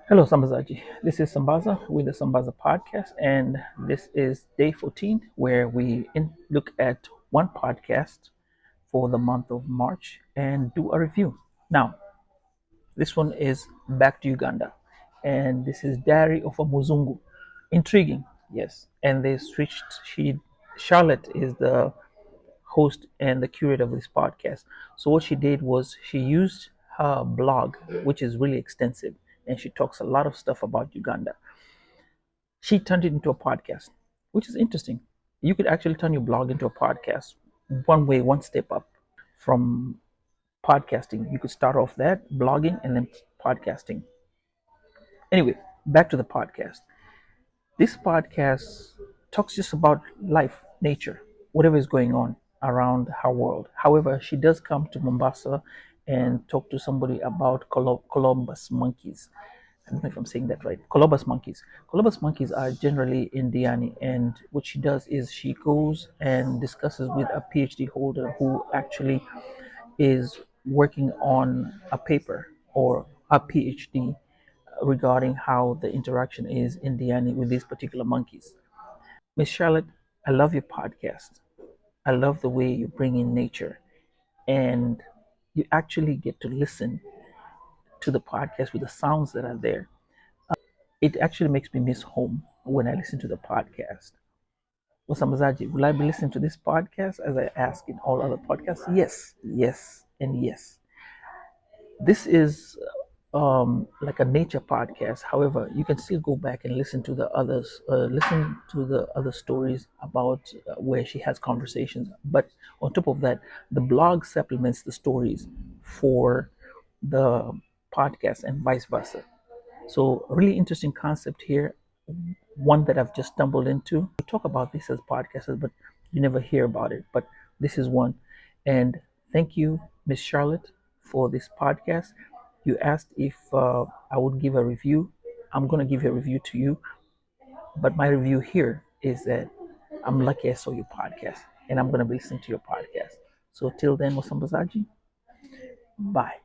Hello, Sambazaji. This is Sambaza with the Sambaza podcast, and this is day 14, where we look at one podcast for the month of March and do a review. Now, this one is Back to Uganda, and this is Diary of a Muzungu. Intriguing, yes. And they switched. Charlotte is the host and the curator of this podcast. So what she did was she used her blog, which is really extensive, and she talks a lot of stuff about Uganda. She turned it into a podcast, which is interesting. You could actually turn your blog into a podcast, one way, one step up from podcasting. You could start off that blogging and then podcasting. Anyway, back to the podcast. This podcast talks just about life, nature, whatever is going on around her world. However, she does come to Mombasa and talk to somebody about Columbus monkeys. I don't know if I'm saying that right. Columbus monkeys. Columbus monkeys are generally in Diani, and what she does is she goes and discusses with a PhD holder who actually is working on a paper or a PhD regarding how the interaction is in Diani with these particular monkeys. Miss Charlotte, I love your podcast. I love the way you bring in nature and you actually get to listen to the podcast with the sounds that are there. It actually makes me miss home when I listen to the podcast. Well, Samazaji, will I be listening to this podcast as I ask in all other podcasts? Yes, yes, and yes. This is like a nature podcast. However, you can still go back and listen to the others, listen to the other stories about where she has conversations. But on top of that, the blog supplements the stories for the podcast and vice versa. So, really interesting concept here. One that I've just stumbled into. We talk about this as podcasters, but you never hear about it. But this is one. And thank you, Miss Charlotte, for this podcast. You asked if I would give a review. I'm going to give a review to you. But my review here is that I'm lucky I saw your podcast and I'm going to be listening to your podcast. So till then, Wasambazaji, bye.